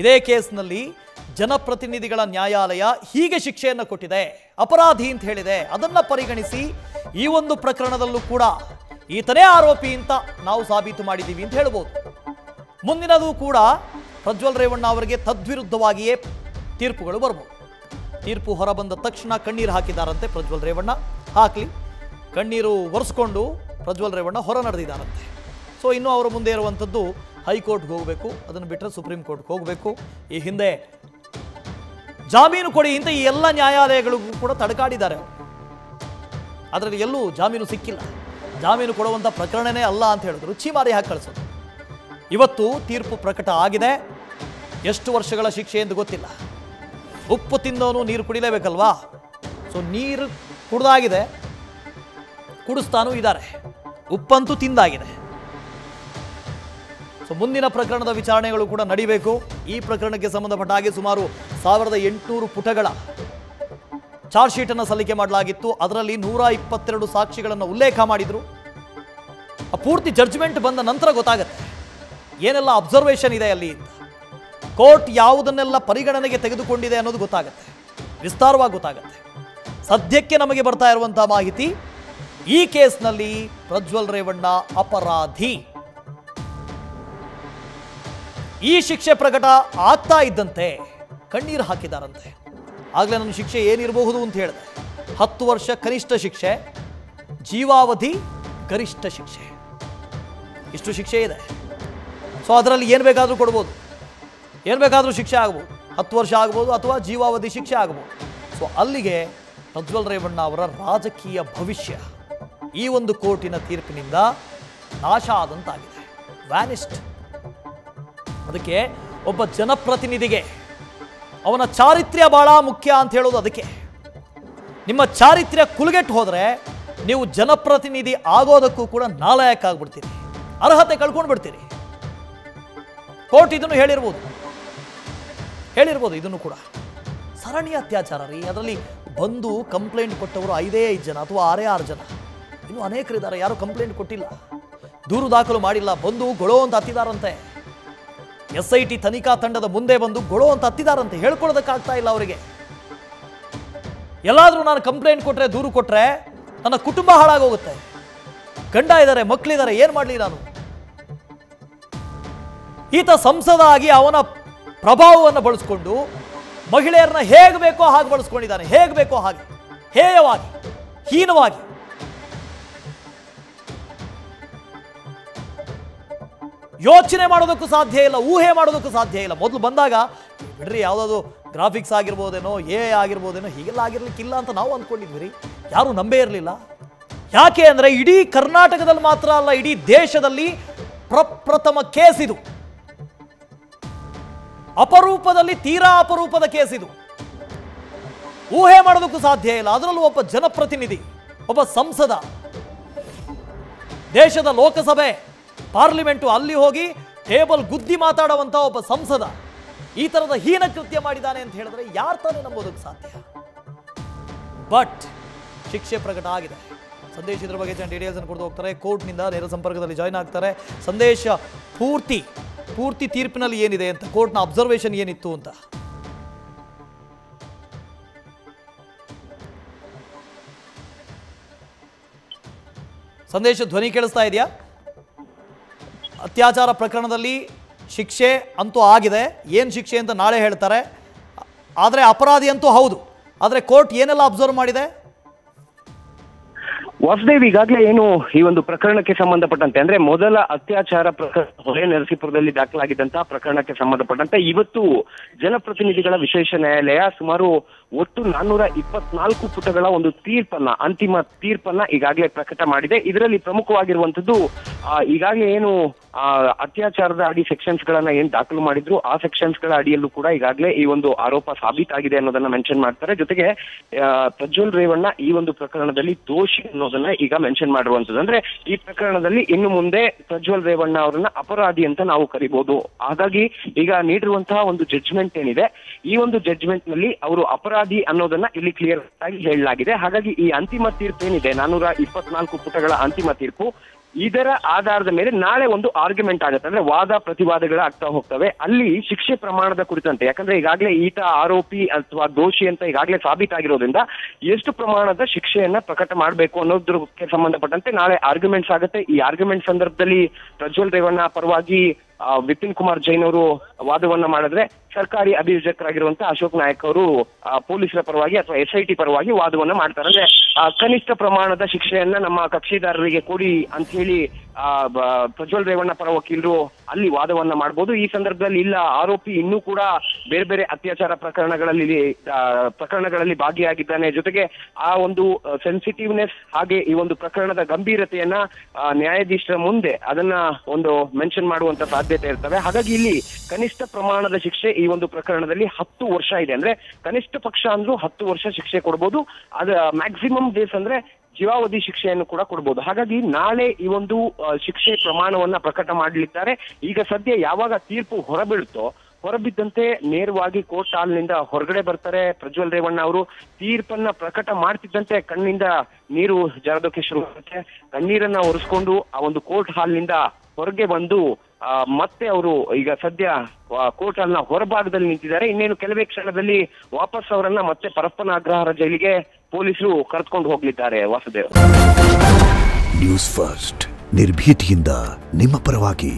ಇದೇ ಕೇಸ್ನಲ್ಲಿ ಜನಪ್ರತಿನಿಧಿಗಳ ನ್ಯಾಯಾಲಯ ಹೀಗೆ ಶಿಕ್ಷೆಯನ್ನು ಕೊಟ್ಟಿದೆ, ಅಪರಾಧಿ ಅಂತ ಹೇಳಿದೆ. ಅದನ್ನು ಪರಿಗಣಿಸಿ ಈ ಒಂದು ಪ್ರಕರಣದಲ್ಲೂ ಕೂಡ ಈತನೇ ಆರೋಪಿ ಅಂತ ನಾವು ಸಾಬೀತು ಮಾಡಿದ್ದೀವಿ ಅಂತ ಹೇಳ್ಬೋದು. ಮುಂದಿನದು ಕೂಡ ಪ್ರಜ್ವಲ್ ರೇವಣ್ಣ ಅವರಿಗೆ ತದ್ವಿರುದ್ಧವಾಗಿಯೇ ತೀರ್ಪುಗಳು ಬರ್ಬೋದು. ತೀರ್ಪು ಹೊರಬಂದ ತಕ್ಷಣ ಕಣ್ಣೀರು ಹಾಕಿದ್ದಾರಂತೆ ಪ್ರಜ್ವಲ್ ರೇವಣ್ಣ. ಹಾಕಲಿ, ಕಣ್ಣೀರು ಒರೆಸ್ಕೊಂಡು ಪ್ರಜ್ವಲ್ ರೇವಣ್ಣ ಹೊರ ನಡೆದಿದ್ದಾರಂತೆ. ಸೊ ಇನ್ನೂ ಅವರ ಮುಂದೆ ಇರುವಂಥದ್ದು ಹೈಕೋರ್ಟ್ಗೆ ಹೋಗಬೇಕು, ಅದನ್ನು ಬಿಟ್ಟರೆ ಸುಪ್ರೀಂ ಕೋರ್ಟ್ಗೆ ಹೋಗಬೇಕು. ಈ ಹಿಂದೆ ಜಾಮೀನು ಕೊಡಿ ಅಂತ ಈ ಎಲ್ಲ ನ್ಯಾಯಾಲಯಗಳಿಗೂ ಕೂಡ ತಡಕಾಡಿದ್ದಾರೆ. ಅದರಲ್ಲಿ ಎಲ್ಲೂ ಜಾಮೀನು ಸಿಕ್ಕಿಲ್ಲ. ಜಾಮೀನು ಕೊಡುವಂಥ ಪ್ರಕರಣನೇ ಅಲ್ಲ ಅಂತ ಹೇಳಿದ್ರು, ಛೀಮಾರಿ ಹಾಕಿ ಕಳಿಸೋದು. ಇವತ್ತು ತೀರ್ಪು ಪ್ರಕಟ ಆಗಿದೆ. ಎಷ್ಟು ವರ್ಷಗಳ ಶಿಕ್ಷೆ ಎಂದು ಗೊತ್ತಿಲ್ಲ. ಉಪ್ಪು ತಿಂದವನು ನೀರು ಕುಡಿಲೇಬೇಕಲ್ವಾ? ಸೊ ನೀರು ಕುಡ್ದಾಗಿದೆ, ಕುಡಿಸ್ತಾನೂ ಇದ್ದಾರೆ, ಉಪ್ಪಂತೂ ತಿಂದಾಗಿದೆ. ಸೊ ಮುಂದಿನ ಪ್ರಕರಣದ ವಿಚಾರಣೆಗಳು ಕೂಡ ನಡೀಬೇಕು. ಈ ಪ್ರಕರಣಕ್ಕೆ ಸಂಬಂಧಪಟ್ಟ ಹಾಗೆ ಸುಮಾರು 1800 ಪುಟಗಳ ಚಾರ್ಜ್ ಶೀಟನ್ನು ಸಲ್ಲಿಕೆ ಮಾಡಲಾಗಿತ್ತು. ಅದರಲ್ಲಿ 122 ಸಾಕ್ಷಿಗಳನ್ನು ಉಲ್ಲೇಖ ಮಾಡಿದ್ರು. ಆ ಪೂರ್ತಿ ಜಡ್ಜ್ಮೆಂಟ್ ಬಂದ ನಂತರ ಗೊತ್ತಾಗುತ್ತೆ ಏನೆಲ್ಲ ಅಬ್ಸರ್ವೇಷನ್ ಇದೆ ಅಲ್ಲಿ ಅಂತ. ಕೋರ್ಟ್ ಯಾವುದನ್ನೆಲ್ಲ ಪರಿಗಣನೆಗೆ ತೆಗೆದುಕೊಂಡಿದೆ ಅನ್ನೋದು ಗೊತ್ತಾಗುತ್ತೆ, ವಿಸ್ತಾರವಾಗಿ ಗೊತ್ತಾಗುತ್ತೆ. ಸದ್ಯಕ್ಕೆ ನಮಗೆ ಬರ್ತಾ ಇರುವಂತಹ ಮಾಹಿತಿ, ಈ ಕೇಸ್ನಲ್ಲಿ ಪ್ರಜ್ವಲ್ ರೇವಣ್ಣ ಅಪರಾಧಿ. ಈ ಶಿಕ್ಷೆ ಪ್ರಕಟ ಆಗ್ತಾ ಇದ್ದಂತೆ ಕಣ್ಣೀರು ಹಾಕಿದಾರಂತೆ. ಆಗಲೇ ನನ್ನ ಶಿಕ್ಷೆ ಏನಿರಬಹುದು ಅಂತ ಹೇಳಿದೆ. 10 ವರ್ಷ ಕನಿಷ್ಠ ಶಿಕ್ಷೆ, ಜೀವಾವಧಿ ಗರಿಷ್ಠ ಶಿಕ್ಷೆ, ಇಷ್ಟು ಶಿಕ್ಷೆ ಇದೆ. ಸೊ ಅದರಲ್ಲಿ ಏನು ಬೇಕಾದರೂ ಕೊಡ್ಬೋದು, ಏನು ಬೇಕಾದರೂ ಶಿಕ್ಷೆ ಆಗ್ಬೋದು. 10 ವರ್ಷ ಆಗ್ಬೋದು ಅಥವಾ ಜೀವಾವಧಿ ಶಿಕ್ಷೆ ಆಗ್ಬೋದು. ಸೊ ಅಲ್ಲಿಗೆ ಪ್ರಜ್ವಲ್ ರೇವಣ್ಣ ಅವರ ರಾಜಕೀಯ ಭವಿಷ್ಯ ಈ ಒಂದು ಕೋರ್ಟಿನ ತೀರ್ಪಿನಿಂದ ನಾಶ ಆದಂತಾಗಿದೆ, ವ್ಯಾನಿಸ್ಟ್. ಅದಕ್ಕೆ ಒಬ್ಬ ಜನಪ್ರತಿನಿಧಿಗೆ ಅವನ ಚಾರಿತ್ರ್ಯ ಬಹಳ ಮುಖ್ಯ ಅಂತ ಹೇಳೋದು. ಅದಕ್ಕೆ ನಿಮ್ಮ ಚಾರಿತ್ರ್ಯ ಕುಲಗೆಟ್ಟು ಹೋದರೆ ನೀವು ಜನಪ್ರತಿನಿಧಿ ಆಗೋದಕ್ಕೂ ಕೂಡ ನಾಲಾಯಕ ಆಗ್ಬಿಡ್ತೀರಿ, ಅರ್ಹತೆ ಕಳ್ಕೊಂಡು ಬಿಡ್ತೀರಿ. ಕೋರ್ಟ್ ಇದನ್ನು ಹೇಳಿರ್ಬೋದು ಇದನ್ನು ಕೂಡ. ಸರಣಿ ಅತ್ಯಾಚಾರ ರೀ. ಅದರಲ್ಲಿ ಬಂದು ಕಂಪ್ಲೇಂಟ್ ಕೊಟ್ಟವರು 5 ಜನ ಅಥವಾ 6 ಜನ, ಇನ್ನು ಅನೇಕರಿದ್ದಾರೆ ಯಾರು ಕಂಪ್ಲೇಂಟ್ ಕೊಟ್ಟಿಲ್ಲ, ದೂರು ದಾಖಲು ಮಾಡಿಲ್ಲ, ಬಂದು ಗೊಳೋ ಅಂತ ಹತ್ತಿದಾರಂತೆ. SIT ತನಿಖಾ ತಂಡದ ಮುಂದೆ ಬಂದು ಗೊಳೋ ಅಂತ ಹತ್ತಿದಾರಂತೆ. ಹೇಳ್ಕೊಳ್ಳೋದಕ್ಕಾಗ್ತಾ ಇಲ್ಲ ಅವರಿಗೆ. ಎಲ್ಲಾದರೂ ನಾನು ಕಂಪ್ಲೇಂಟ್ ಕೊಟ್ಟರೆ, ದೂರು ಕೊಟ್ಟರೆ ನನ್ನ ಕುಟುಂಬ ಹಾಳಾಗೋಗುತ್ತೆ, ಗಂಡ ಇದ್ದಾರೆ, ಮಕ್ಕಳಿದ್ದಾರೆ, ಏನು ಮಾಡಲಿ ನಾನು? ಈತ ಸಂಸದ ಆಗಿ ಅವನ ಪ್ರಭಾವವನ್ನು ಬಳಸಿಕೊಂಡು ಮಹಿಳೆಯರನ್ನ ಹೇಗೆ ಬೇಕೋ ಹಾಗೆ ಬಳಸ್ಕೊಂಡಿದ್ದಾನೆ, ಹೇಗೆ ಬೇಕೋ ಹಾಗೆ, ಹೇಯವಾಗಿ, ಹೀನವಾಗಿ. ಯೋಚನೆ ಮಾಡೋದಕ್ಕೂ ಸಾಧ್ಯ ಇಲ್ಲ, ಊಹೆ ಮಾಡೋದಕ್ಕೂ ಸಾಧ್ಯ ಇಲ್ಲ. ಮೊದಲು ಬಂದಾಗ ಬಿಡ್ರಿ, ಯಾವುದಾದ್ರು ಗ್ರಾಫಿಕ್ಸ್ ಆಗಿರ್ಬೋದೇನೋ, ಆಗಿರ್ಬೋದೇನೋ, ಹೀಗೆಲ್ಲ ಆಗಿರ್ಲಿಕ್ಕಿಲ್ಲ ಅಂತ ನಾವು ಅಂದ್ಕೊಂಡಿದ್ವಿ ರೀ. ಯಾರು ನಂಬೇ ಇರಲಿಲ್ಲ. ಯಾಕೆ ಅಂದರೆ ಇಡೀ ಕರ್ನಾಟಕದಲ್ಲಿ ಮಾತ್ರ ಅಲ್ಲ, ಇಡೀ ದೇಶದಲ್ಲಿ ಪ್ರಪ್ರಥಮ ಕೇಸ್ ಇದು. ಅಪರೂಪದಲ್ಲಿ ತೀರಾ ಅಪರೂಪದ ಕೇಸ್ ಇದು. ಊಹೆ ಮಾಡೋದಕ್ಕೂ ಸಾಧ್ಯ ಇಲ್ಲ. ಅದರಲ್ಲೂ ಒಬ್ಬ ಜನಪ್ರತಿನಿಧಿ, ಒಬ್ಬ ಸಂಸದ, ದೇಶದ ಲೋಕಸಭೆ ಪಾರ್ಲಿಮೆಂಟು ಅಲ್ಲಿ ಹೋಗಿ ಟೇಬಲ್ ಗುದ್ದಿ ಮಾತಾಡುವಂಥ ಒಬ್ಬ ಸಂಸದ ಈ ಥರದ ಹೀನ ಕೃತ್ಯ ಮಾಡಿದ್ದಾನೆ ಅಂತ ಹೇಳಿದ್ರೆ ಯಾರು ತಾನೇ ನಂಬೋದಕ್ಕೆ ಸಾಧ್ಯ? ಬಟ್ ಶಿಕ್ಷೆ ಪ್ರಕಟ ಆಗಿದೆ. ಸಂದೇಶ್ ಇದ್ರ ಬಗ್ಗೆ ಡೀಟೇಲ್ಸ್ ಅನ್ನು ಕೊಡ್ತಾ ಹೋಗ್ತಾರೆ. ಕೋರ್ಟ್ನಿಂದ ನೇರ ಸಂಪರ್ಕದಲ್ಲಿ ಜಾಯ್ನ್ ಆಗ್ತಾರೆ. ಸಂದೇಶ, ಪೂರ್ತಿ ತೀರ್ಪಿನಲ್ಲಿ ಏನಿದೆ ಅಂತ, ಕೋರ್ಟ್ನ ಅಬ್ಸರ್ವೇಷನ್ ಏನಿತ್ತು ಅಂತ. ಸಂದೇಶ, ಧ್ವನಿ ಕೇಳಿಸ್ತಾ ಇದೆಯಾ? ಅತ್ಯಾಚಾರ ಪ್ರಕರಣದಲ್ಲಿ ಶಿಕ್ಷೆ ಅಂತೂ ಆಗಿದೆ. ಏನು ಶಿಕ್ಷೆ ಅಂತ ನಾಳೆ ಹೇಳ್ತಾರೆ. ಆದರೆ ಅಪರಾಧಿ ಅಂತೂ ಹೌದು. ಆದರೆ ಕೋರ್ಟ್ ಏನೆಲ್ಲ ಅಬ್ಸರ್ವ್ ಮಾಡಿದೆ? ವಾಸುದೇವ್, ಈಗಾಗಲೇ ಏನು ಈ ಒಂದು ಪ್ರಕರಣಕ್ಕೆ ಸಂಬಂಧಪಟ್ಟಂತೆ, ಅಂದ್ರೆ ಮೊದಲ ಅತ್ಯಾಚಾರ ಪ್ರಕರಣ ಹೊಳೆ ನರಸೀಪುರದಲ್ಲಿ ದಾಖಲಾಗಿದ್ದಂತಹ ಪ್ರಕರಣಕ್ಕೆ ಸಂಬಂಧಪಟ್ಟಂತೆ ಇವತ್ತು ಜನಪ್ರತಿನಿಧಿಗಳ ವಿಶೇಷ ನ್ಯಾಯಾಲಯ ಸುಮಾರು ಒಟ್ಟು 424 ಪುಟಗಳ ಒಂದು ಅಂತಿಮ ತೀರ್ಪನ್ನ ಈಗಾಗಲೇ ಪ್ರಕಟ ಮಾಡಿದೆ. ಇದರಲ್ಲಿ ಪ್ರಮುಖವಾಗಿರುವಂತದ್ದು ಈಗಾಗಲೇ ಏನು ಅತ್ಯಾಚಾರದ ಅಡಿ ಸೆಕ್ಷನ್ಸ್ ಗಳನ್ನ ಏನ್ ದಾಖಲು ಮಾಡಿದ್ರು ಆ ಸೆಕ್ಷನ್ಸ್ ಗಳ ಅಡಿಯಲ್ಲೂ ಕೂಡ ಈಗಾಗಲೇ ಈ ಒಂದು ಆರೋಪ ಸಾಬೀತಾಗಿದೆ ಅನ್ನೋದನ್ನ ಮೆನ್ಷನ್ ಮಾಡ್ತಾರೆ. ಜೊತೆಗೆ ಪ್ರಜ್ವಲ್ ರೇವಣ್ಣ ಈ ಒಂದು ಪ್ರಕರಣದಲ್ಲಿ ದೋಷಿ ಅನ್ನೋದನ್ನ ಈಗ ಮೆನ್ಷನ್ ಮಾಡಿರುವಂತದ್ದು. ಅಂದ್ರೆ ಈ ಪ್ರಕರಣದಲ್ಲಿ ಇನ್ನು ಮುಂದೆ ಪ್ರಜ್ವಲ್ ರೇವಣ್ಣ ಅವರನ್ನ ಅಪರಾಧಿ ಅಂತ ನಾವು ಕರಿಬಹುದು. ಹಾಗಾಗಿ ಈಗ ನೀಡಿರುವಂತಹ ಒಂದು ಜಡ್ಜ್ಮೆಂಟ್ ಏನಿದೆ, ಈ ಒಂದು ಜಡ್ಜ್ಮೆಂಟ್ ನಲ್ಲಿ ಅವರು ಅಪರಾಧಿ ಅನ್ನೋದನ್ನ ಇಲ್ಲಿ ಕ್ಲಿಯರ್ ಆಗಿ ಹೇಳಲಾಗಿದೆ. ಹಾಗಾಗಿ ಈ ಅಂತಿಮ ತೀರ್ಪು ಏನಿದೆ, 424 ಪುಟಗಳ ಅಂತಿಮ ತೀರ್ಪು ಇದರ ಆಧಾರದ ಮೇಲೆ ನಾಳೆ ಒಂದು ಆರ್ಗ್ಯುಮೆಂಟ್ ಆಗುತ್ತೆ, ಅಂದ್ರೆ ವಾದ ಪ್ರತಿವಾದಗಳು ಆಗ್ತಾ ಹೋಗ್ತವೆ. ಅಲ್ಲಿ ಶಿಕ್ಷೆ ಪ್ರಮಾಣದ ಕುರಿತಂತೆ, ಯಾಕಂದ್ರೆ ಈಗಾಗಲೇ ಈತ ಆರೋಪಿ ಅಥವಾ ದೋಷಿ ಅಂತ ಈಗಾಗಲೇ ಸಾಬೀತಾಗಿರೋದ್ರಿಂದ ಎಷ್ಟು ಪ್ರಮಾಣದ ಶಿಕ್ಷೆಯನ್ನ ಪ್ರಕಟ ಮಾಡಬೇಕು ಅನ್ನೋದಕ್ಕೆ ಸಂಬಂಧಪಟ್ಟಂತೆ ನಾಳೆ ಆರ್ಗ್ಯುಮೆಂಟ್ಸ್ ಆಗುತ್ತೆ. ಈ ಆರ್ಗ್ಯುಮೆಂಟ್ ಸಂದರ್ಭದಲ್ಲಿ ಪ್ರಜ್ವಲ್ ರೇವಣ್ಣ ಪರವಾಗಿ ವಿಪಿನ್ ಕುಮಾರ್ ಜೈನ್ ಅವರು ವಾದವನ್ನ ಮಾಡಿದ್ರೆ, ಸರ್ಕಾರಿ ಅಭಿಯೋಜಕರಾಗಿರುವಂತ ಅಶೋಕ್ ನಾಯಕ್ ಅವರು ಪೊಲೀಸರ ಪರವಾಗಿ ಅಥವಾ SIT ಪರವಾಗಿ ವಾದವನ್ನ ಮಾಡ್ತಾರೆ. ಅಂದ್ರೆ ಕನಿಷ್ಠ ಪ್ರಮಾಣದ ಶಿಕ್ಷೆಯನ್ನ ನಮ್ಮ ಕಕ್ಷಿದಾರರಿಗೆ ಕೊಡಿ ಅಂತ ಹೇಳಿ ಪ್ರಜ್ವಲ್ ರೇವಣ್ಣ ಪರ ವಕೀಲರು ಅಲ್ಲಿ ವಾದವನ್ನ ಮಾಡಬಹುದು. ಈ ಸಂದರ್ಭದಲ್ಲಿ ಇಲ್ಲ, ಆರೋಪಿ ಇನ್ನೂ ಕೂಡ ಬೇರೆ ಬೇರೆ ಅತ್ಯಾಚಾರ ಪ್ರಕರಣಗಳಲ್ಲಿ ಭಾಗಿಯಾಗಿದ್ದಾನೆ, ಜೊತೆಗೆ ಆ ಒಂದು ಸೆನ್ಸಿಟಿವ್ನೆಸ್ ಹಾಗೆ ಈ ಒಂದು ಪ್ರಕರಣದ ಗಂಭೀರತೆಯನ್ನ ನ್ಯಾಯಾಧೀಶರ ಮುಂದೆ ಅದನ್ನ ಒಂದು ಮೆನ್ಷನ್ ಮಾಡುವಂತ ಸಾಧ್ಯತೆ ಇರ್ತವೆ. ಹಾಗಾಗಿ ಇಲ್ಲಿ ಕನಿಷ್ಠ ಪ್ರಮಾಣದ ಶಿಕ್ಷೆ ಈ ಒಂದು ಪ್ರಕರಣದಲ್ಲಿ 10 ವರ್ಷ ಇದೆ. ಅಂದ್ರೆ ಕನಿಷ್ಠ ಪಕ್ಷ ಅಂದ್ರೂ 10 ವರ್ಷ ಶಿಕ್ಷೆ ಕೊಡ್ಬೋದು. ಅದ ಮ್ಯಾಕ್ಸಿಮಮ್ ಡೇಸ್ ಅಂದ್ರೆ ಜೀವಾವಧಿ ಶಿಕ್ಷೆಯನ್ನು ಕೂಡ ಕೊಡ್ಬೋದು. ಹಾಗಾಗಿ ನಾಳೆ ಈ ಒಂದು ಶಿಕ್ಷೆ ಪ್ರಮಾಣವನ್ನ ಪ್ರಕಟ ಮಾಡಲಿದ್ದಾರೆ. ಈಗ ಸದ್ಯ ಯಾವಾಗ ತೀರ್ಪು ಹೊರಬಿದ್ದಂತೆ ನೇರವಾಗಿ ಕೋರ್ಟ್ ಹಾಲ್ನಿಂದ ಹೊರಗಡೆ ಬರ್ತಾರೆ ಪ್ರಜ್ವಲ್ ರೇವಣ್ಣ ಅವರು. ತೀರ್ಪನ್ನ ಪ್ರಕಟ ಮಾಡ್ತಿದ್ದಂತೆ ಕಣ್ಣಿಂದ ನೀರು ಜಾರದಕ್ಕೆ ಶುರುವಾಗುತ್ತೆ. ಕಣ್ಣೀರನ್ನ ಒರೆಸ್ಕೊಂಡು ಆ ಒಂದು ಕೋರ್ಟ್ ಹಾಲ್ನಿಂದ ಹೊರಗೆ ಬಂದು ಮತ್ತೆ ಅವರು ಈಗ ಸದ್ಯ ಕೋರ್ಟ್ ಹಾಲ್ನ ಹೊರಭಾಗದಲ್ಲಿ ನಿಂತಿದ್ದಾರೆ. ಇನ್ನೇನು ಕೆಲವೇ ಕ್ಷಣದಲ್ಲಿ ವಾಪಸ್ ಅವರನ್ನ ಮತ್ತೆ ಪರಪ್ಪನ ಅಗ್ರಹಾರ ಜೈಲಿಗೆ ಪೊಲೀಸರು ಕರೆದುಕೊಂಡು ಹೋಗಲಿದ್ದಾರೆ. ವಾಸುದೇವ್, ನ್ಯೂಸ್ ಫಸ್ಟ್, ನಿರ್ಭೀತಿಯಿಂದ ನಿಮ್ಮ ಪರವಾಗಿ.